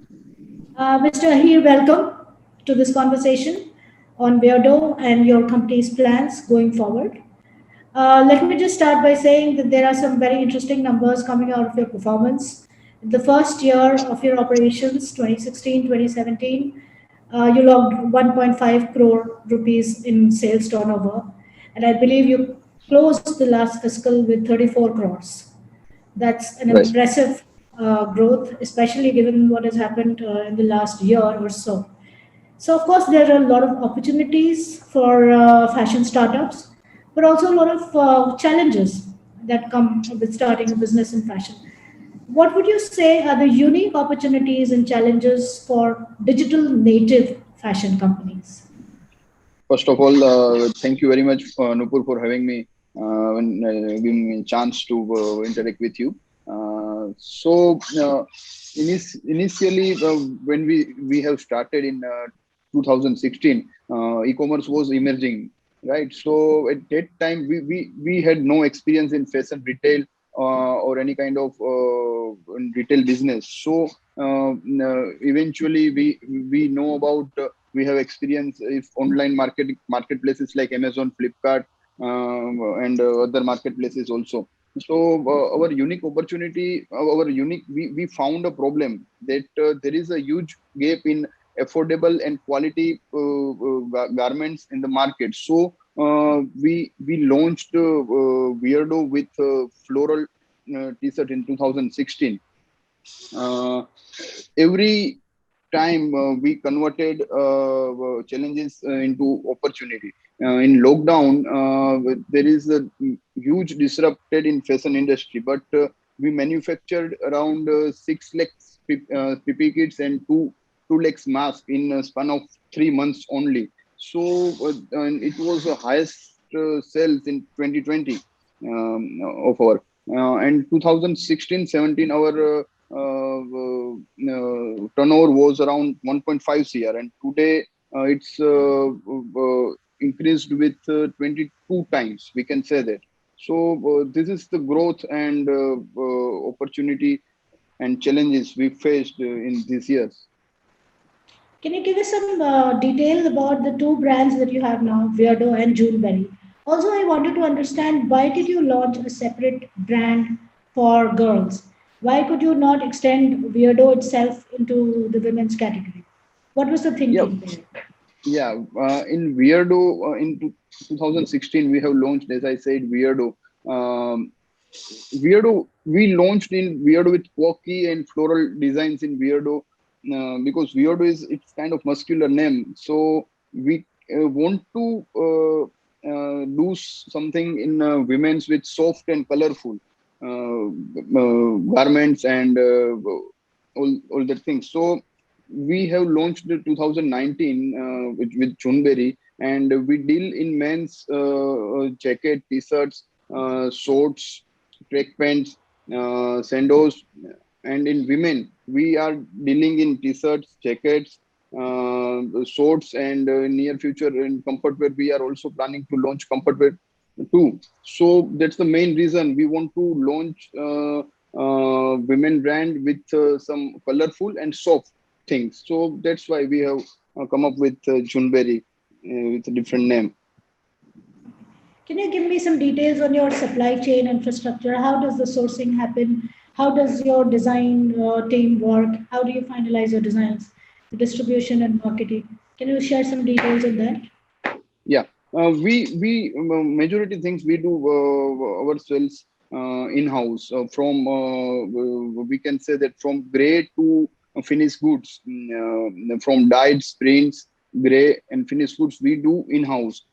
Mr. Ahir, welcome to this conversation on Beardo and your company's plans going forward. Let me just start by saying that there are some very interesting numbers coming out of your performance. In the first year of your operations, 2016, 2017, you logged 1.5 crore rupees in sales turnover. And I believe you closed the last fiscal with 34 crores. That's an Right. impressive growth, especially given what has happened in the last year or so. So, of course, there are a lot of opportunities for fashion startups, but also a lot of challenges that come with starting a business in fashion. What would you say are the unique opportunities and challenges for digital native fashion companies? First of all, thank you very much, Nupur, for having me and giving me a chance to interact with you. Initially, when we have started in 2016, e-commerce was emerging, right? So at that time, we had no experience in fashion retail or any kind of retail business. So eventually, we know about we have experience if online marketplaces like Amazon, Flipkart, and other marketplaces also. So our unique opportunity, our unique, we found a problem that there is a huge gap in affordable and quality garments in the market. So we launched Weirdo with floral t-shirt in 2016. Uh, every time we converted challenges into opportunity. In lockdown, there is a huge disrupted in fashion industry, but we manufactured around 6 lakhs PP kits and 2 lakhs masks in a span of 3 months only. So and it was the highest sales in 2020 of our and 2016-17 our turnover was around 1.5 cr, and today it's increased with 22 times, we can say that. So this is the growth and opportunity and challenges we faced in these years. Can you give us some details about the two brands that you have now, Weirdo and Juneberry? Also, I wanted to understand why did you launch a separate brand for girls? Why could you not extend Weirdo itself into the women's category? What was the Yeah, thinking there? yeah. In Weirdo, in 2016, we have launched, as I said, Weirdo. Um, Weirdo, we launched in Weirdo with quirky and floral designs in Weirdo because Weirdo is it's kind of muscular name. So we want to do something in women's with soft and colorful garments and all the things. So we have launched the 2019 with Chunberry, and we deal in men's jacket, t-shirts, shorts, track pants, sandals, and in women we are dealing in t-shirts, jackets, shorts, and in near future in comfort wear we are also planning to launch comfort wear too. So that's the main reason we want to launch women brand with some colorful and soft things. So that's why we have come up with Junberry with a different name. Can you give me some details on your supply chain infrastructure? How does the sourcing happen? How does your design team work? How do you finalize your designs, the distribution and marketing? Can you share some details on that? Yeah, we majority things we do ourselves in house. From we can say that from gray to finished goods, from dyed prints, gray and finished goods we do in house.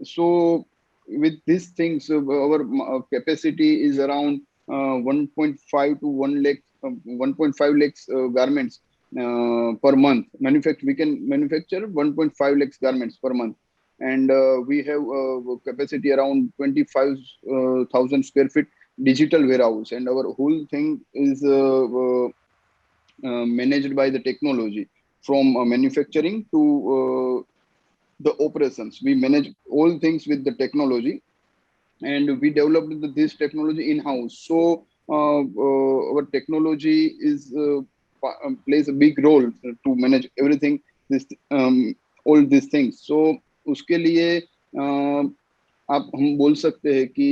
So with these things, our capacity is around 1.5 to 1 lakh, 1.5 lakhs garments per month. We can manufacture 1.5 lakhs garments per month, and we have capacity around 25,000 square feet digital warehouse, and our whole thing is managed by the technology from manufacturing to the operations. We manage all things with the technology, and we developed this technology in house. So our technology is plays a big role to manage everything, this all these things. So उसके लिए आप हम बोल सकते हैं कि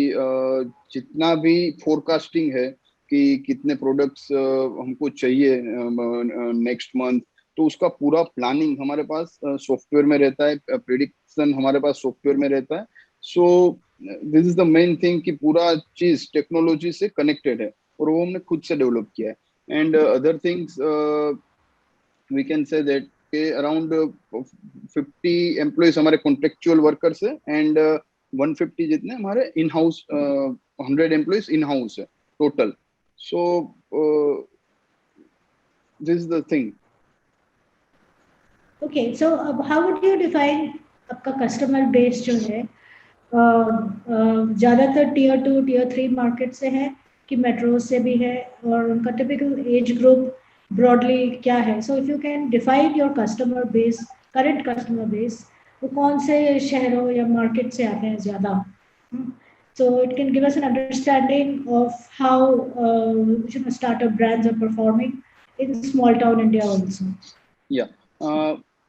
जितना भी फोरकास्टिंग है कि कितने प्रोडक्ट्स हमको चाहिए नेक्स्ट मंथ, तो उसका पूरा प्लानिंग हमारे पास सॉफ्टवेयर में रहता है, प्रिडिक्शन हमारे पास सॉफ्टवेयर में रहता है. सो this is the main thing कि पूरा चीज टेक्नोलॉजी से कनेक्टेड है और वो हमने खुद से डेवलप किया है. And other things we can say that के अराउंड 50 एम्प्लॉयज हमारे कॉन्ट्रेक्चुअल वर्कर्स है एंड 150 जितने हमारे in house 100 employees in house है total. So this is the thing. Okay, so how would you define आपका कस्टमर बेस जो है ज़्यादातर टीयर 2 टीयर 3 मार्केट से है कि मेट्रो से भी है, और उनका टिपिकल एज ग्रुप ब्रॉडली क्या है? So if you can define your customer base, current customer base, वो कौन से शहरों या मार्केट से आते हैं ज़्यादा? So it can give us an understanding of how startup brands are performing in small town India also. Yeah.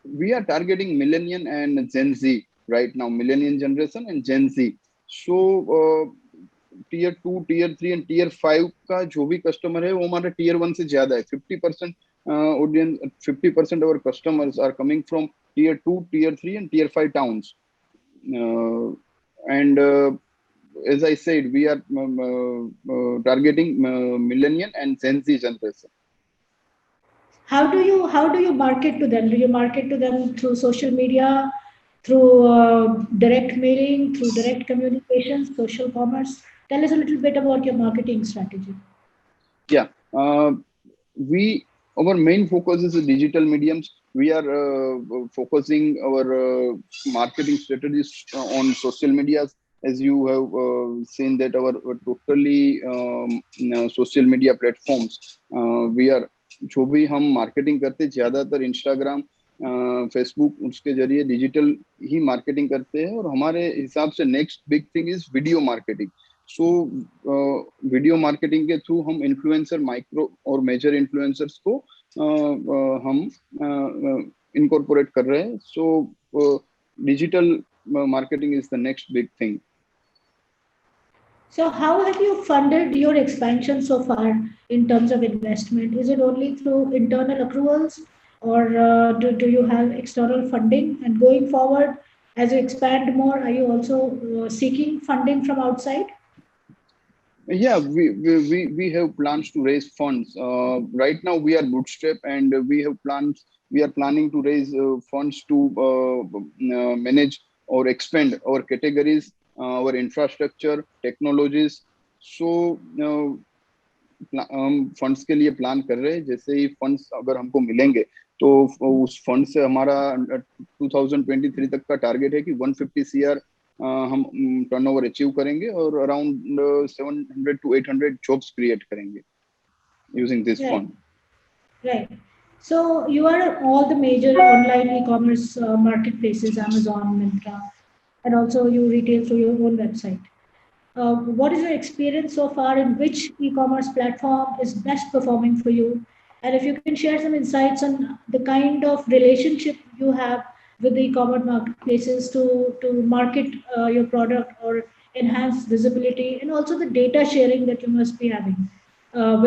We are targeting millennial and Gen Z right now, millennial generation and Gen Z. So tier 2, tier 3 and tier 5 का जो भी customer है वो हमारा tier 1 से ज्यादा है. 50% audience, 50% of our customers are coming from tier 2, tier 3 and tier 5 towns. And as I said, we are targeting millennial and Gen Z generation. How do you market to them? Do you market to them through social media, through direct mailing, through direct communications, social commerce? Tell us a little bit about your marketing strategy. Yeah, our main focus is digital mediums. We are focusing our marketing strategies on social medias. As you have seen that our totally social media platforms, we are जो भी हम marketing करते हैं ज्यादातर Instagram, Facebook, उसके जरिए digital ही marketing करते हैं. और हमारे हिसाब से next big thing is video marketing. So video marketing के थ्रू हम इन्फ्लुएंसर, माइक्रो और मेजर इन्फ्लुएंसर्स को हम इनकॉर्पोरेट कर रहे हैं. So digital marketing is the next big thing. So how have you funded your expansion so far in terms of investment? Is it only through internal accruals, or do you have external funding? And going forward, as you expand more, are you also seeking funding from outside? Yeah, we have plans to raise funds. Right now we are bootstrap and we are planning to raise funds to manage or expand our categories, our infrastructure, technologies. So हम funds के लिए plan कर रहे हैं. जैसे ही funds अगर हमको मिलेंगे तो उस फंड से हमारा 2023 तक का टारगेट है कि 150 CR हम टर्नओवर अचीव करेंगे और अराउंड 700 to 800 जॉब्स क्रिएट करेंगे using this fund. Right. So you are all the major online e-commerce marketplaces, Amazon, Myntra, and also you retail through your own website. What is your experience so far in which e-commerce platform is best performing for you? And if you can share some insights on the kind of relationship you have with the e-commerce marketplaces to market your product or enhance visibility, and also the data sharing that you must be having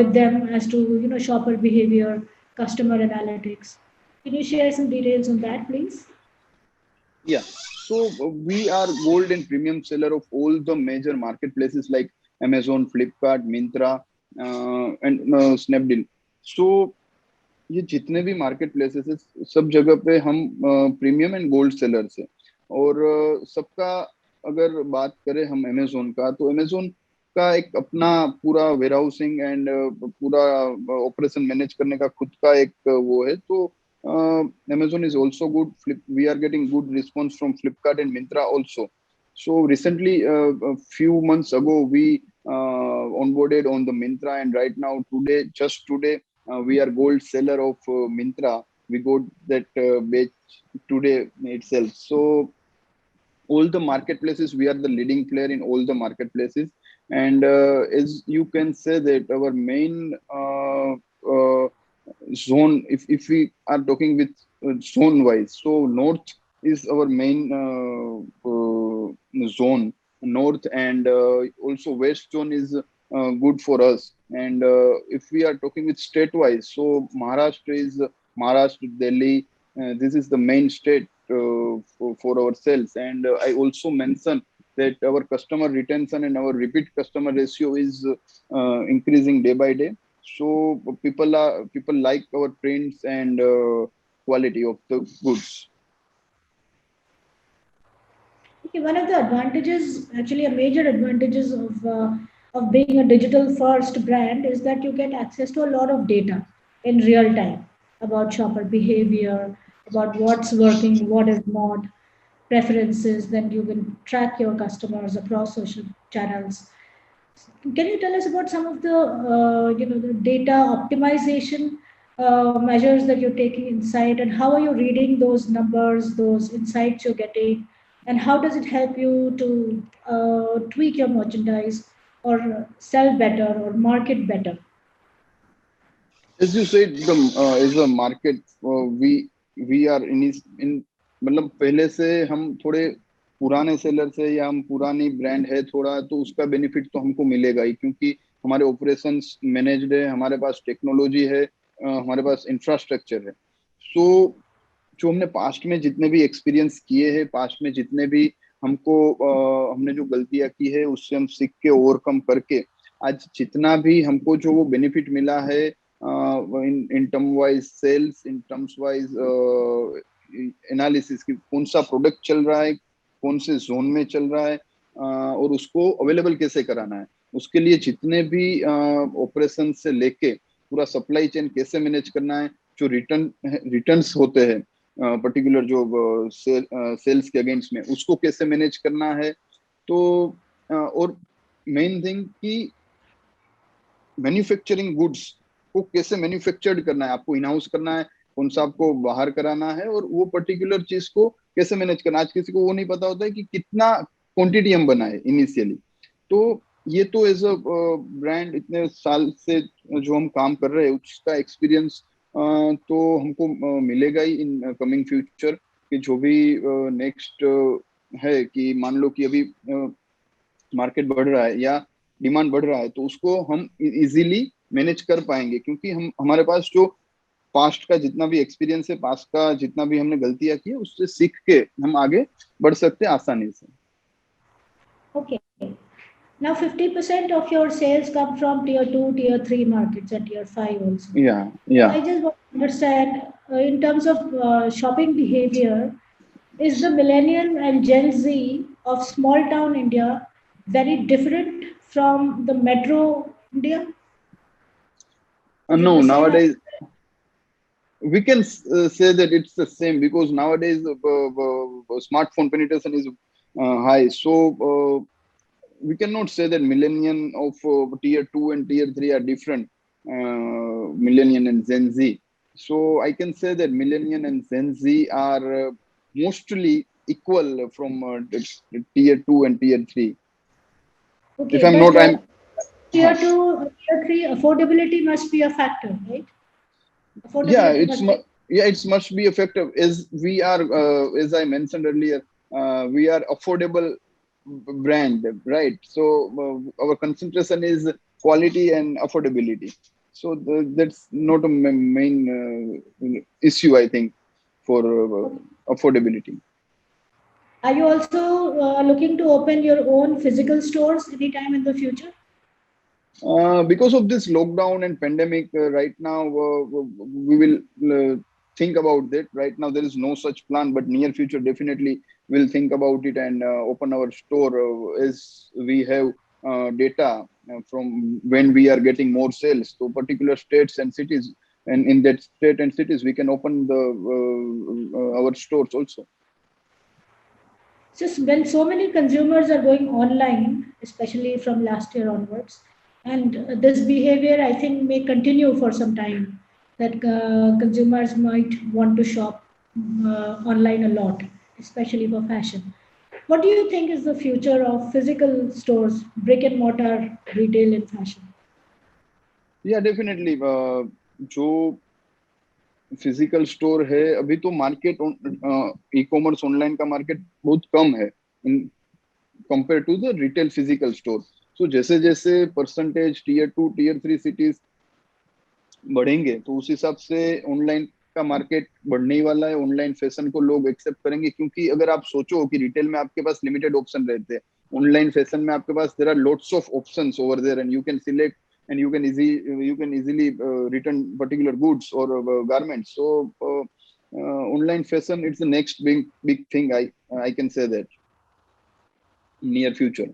with them as to shopper behavior, customer analytics. Can you share some details on that, please? Yeah. So we are gold and premium seller of all the major marketplaces like Amazon, Flipkart, Myntra, and Snapdeal. So ये जितने भी market places है सब जगह पे हम premium and gold sellers है. और सबका अगर बात करें हम अमेजोन का, तो अमेजोन का एक अपना पूरा वेयरहाउसिंग एंड पूरा ऑपरेशन मैनेज करने का खुद का एक वो है. तो Amazon is also good. We are getting good response from Flipkart and Myntra also. So recently, a few months ago, we onboarded on the Myntra, and right now, just today, we are gold seller of Myntra. We got that batch today itself. So all the marketplaces, we are the leading player in all the marketplaces. And as you can say that our main zone, if we are talking with zone wise, so north is our main zone, north, and also west zone is good for us. And if we are talking with state wise, so Maharashtra is Maharashtra, Delhi, this is the main state for our sales. And I also mentioned that our customer retention and our repeat customer ratio is increasing day by day. So people like our prints and quality of the goods. Okay, one of the advantages, actually a major advantages of being a digital first brand is that you get access to a lot of data in real time about shopper behavior, about what's working, what is not, preferences. Then you can track your customers across social channels. Can you tell us about some of the the data optimization measures that you're taking inside, and how are you reading those numbers, those insights you're getting, and how does it help you to tweak your merchandise or sell better or market better? As you said, the as a market, we are in मतलब पहले से हम थोड़े पुराने seller से, या हम पुरानी ब्रांड है थोड़ा, तो उसका बेनिफिट तो हमको मिलेगा ही, क्योंकि हमारे ऑपरेशंस मैनेज्ड है, हमारे पास टेक्नोलॉजी है, हमारे पास इंफ्रास्ट्रक्चर है। सो जो हमने पास्ट में जितने भी एक्सपीरियंस किए हैं, पास्ट में जितने भी हमको हमने जो गलतियां की है, उससे हम सीख के ओवरकम करके आज जितना भी हमको जो वो बेनिफिट मिला है in term wise sales, in terms wise analysis की कौन सा प्रोडक्ट चल रहा है, कौन से जोन में चल रहा है, और उसको अवेलेबल कैसे कराना है, उसके लिए जितने भी ऑपरेशन से लेके पूरा सप्लाई चेन कैसे मैनेज करना है, जो रिटर्न्स होते हैं पर्टिकुलर जो सेल्स के अगेंस्ट में, उसको कैसे मैनेज करना है। तो और मेन थिंग कि मैन्युफैक्चरिंग गुड्स को कैसे मैन्युफैक्चर्ड करना है, आपको इन हाउस करना है, कौन सा आपको बाहर कराना है, और वो पर्टिकुलर चीज को कैसे मैनेज करना है। आज किसी को वो नहीं पता होता है कि कितना क्वांटिटी हम बनाए इनिशियली। तो ये तो एज अ ब्रांड इतने साल से जो हम काम कर रहे हैं, उसका एक्सपीरियंस तो हमको मिलेगा ही इन कमिंग फ्यूचर, कि जो भी नेक्स्ट है, कि मान लो कि अभी मार्केट बढ़ रहा है या डिमांड बढ़ रहा है, तो उसको हम इजीली मैनेज कर पाएंगे, क्योंकि हम हमारे पास जो पास्ट का जितना भी एक्सपीरियंस है, पास्ट का जितना भी हमने गलतियां की है, उससे सीख के हम आगे बढ़ सकते हैं आसानी से। Okay. Now 50% of your sales come from tier 2, tier 3 markets and tier 5 also. Yeah. I just want to understand in terms of shopping behavior, is the millennial and Gen Z of small town India very different from the metro India? No, nowadays we can say that it's the same, because nowadays smartphone penetration is high. So we cannot say that millennial of tier 2 and tier 3 are different, millennial and Gen Z. So I can say that millennial and Gen Z are mostly equal from tier 2 and tier 3. Okay, if I'm not, I'm tier 2, tier 3 affordability must be a factor, right? Yeah, it must be effective, as we are as I mentioned earlier, we are affordable brand, right? So our concentration is quality and affordability. So that's not a main issue, I think, for affordability. Are you also looking to open your own physical stores anytime in the future? Because of this lockdown and pandemic, right now we will think about that. Right now there is no such plan, but near future definitely we'll think about it and open our store as we have data from when we are getting more sales to particular states and cities, and in that state and cities we can open the our stores also. Just when so many consumers are going online, especially from last year onwards, and this behavior, I think, may continue for some time, that consumers might want to shop online a lot, especially for fashion. What do you think is the future of physical stores, brick and mortar retail in fashion? Yeah, definitely. जो physical store है, अभी तो market e commerce online का market बहुत कम है in compare to the retail physical store. So जैसे जैसे परसेंटेज टीयर 2 टीयर 3 सिटीज बढ़ेंगे तो उस हिसाब से ऑनलाइन का मार्केट बढ़ने ही वाला है। ऑनलाइन फैशन को लोग एक्सेप्ट करेंगे, क्योंकि अगर आप सोचो कि रिटेल में आपके पास लिमिटेड ऑप्शन रहते हैं, ऑनलाइन फैशन में आपके पास there are lots of options over there and you can select and you can easily return particular goods or garments. So online fashion, it's the next big thing. I can say that near future.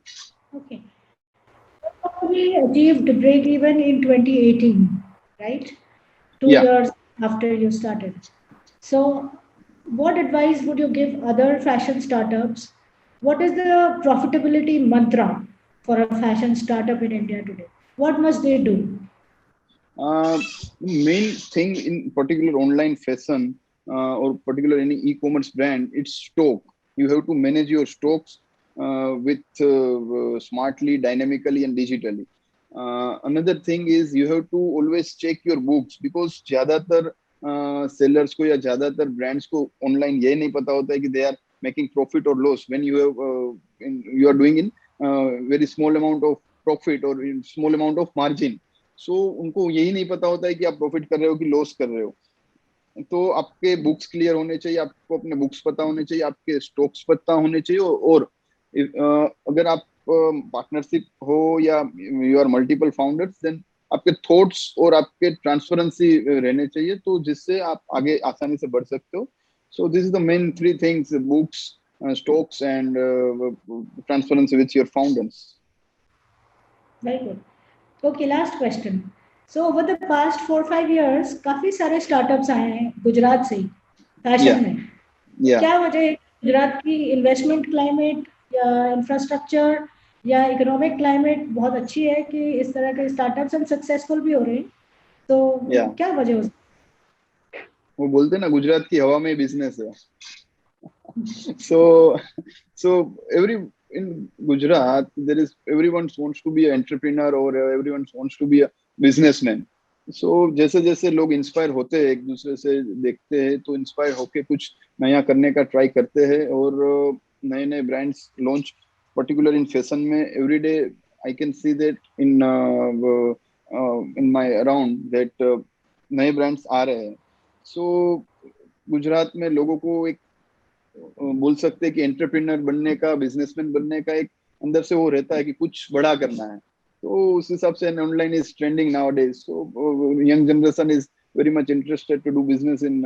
Okay. We achieved break even in 2018, right? 2 years after you started. So, what advice would you give other fashion startups? What is the profitability mantra for a fashion startup in India today? What must they do? Main thing in particular online fashion or particular any e-commerce brand, it's stock. You have to manage your stocks with smartly, dynamically and digitally. Another thing is you have to always check your books, because ज्यादातर sellers को या ज्यादातर brands को online ये नहीं पता होता है कि they are making profit or loss when you have you are doing in very small amount of profit or in small amount of margin. सो उनको यही नहीं पता होता है कि आप प्रॉफिट कर रहे हो कि लॉस कर रहे हो। तो आपके बुक्स क्लियर होने चाहिए, आपको अपने बुक्स पता होने चाहिए, आपके स्टॉक्स पता होने चाहिए, और अगर आप पार्टनरशिप हो या you are multiple founders, then आपके थॉट्स और आपके ट्रांसपेरेंसी रहने चाहिए, तो जिससे आप आगे आसानी से बढ़ सकते हो। सो this is the main 3 things: books, stocks and transparency with your founders. Very good. Okay, last question. So over the past 4-5 years, काफी सारे स्टार्टअप्स आए हैं गुजरात से फैशन में। क्या वजह है? गुजरात की इन्वेस्टमेंट क्लाइमेट या इंफ्रास्ट्रक्चर या इकोनॉमिक क्लाइमेट बहुत अच्छी है कि इस तरह के स्टार्टअप्स हम सक्सेसफुल भी हो रहे हैं, तो क्या वजह हो? वो बोलते ना, गुजरात की हवा में बिजनेस है। so every in Gujarat there is everyone wants to be an entrepreneur or everyone wants to be a businessman. So जैसे जैसे लोग इंस्पायर होते हैं, एक दूसरे से देखते हैं, तो इंस्पायर होके कुछ नया करने का ट्राई करते हैं और नए नए brands launch, particular in fashion में। Every day I can see that in my around that नए ब्रांड्स आ रहे हैं। सो गुजरात में लोगों को एक बोल सकते हैं कि एंटरप्रेन्योर बनने का, बिजनेसमैन बनने का एक अंदर से वो रहता है कि कुछ बड़ा करना है, तो उस हिसाब से online is trending nowadays. So young generation is very much interested to do business in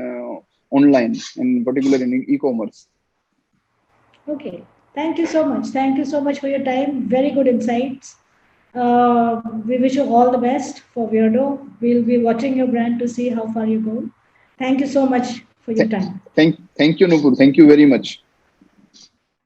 online, in particular in e-commerce. Okay, thank you so much. Thank you so much for your time. Very good insights. We wish you all the best for Weirdo. We'll be watching your brand to see how far you go. Thank you so much for your time. Thank you, Nupur. Thank you very much.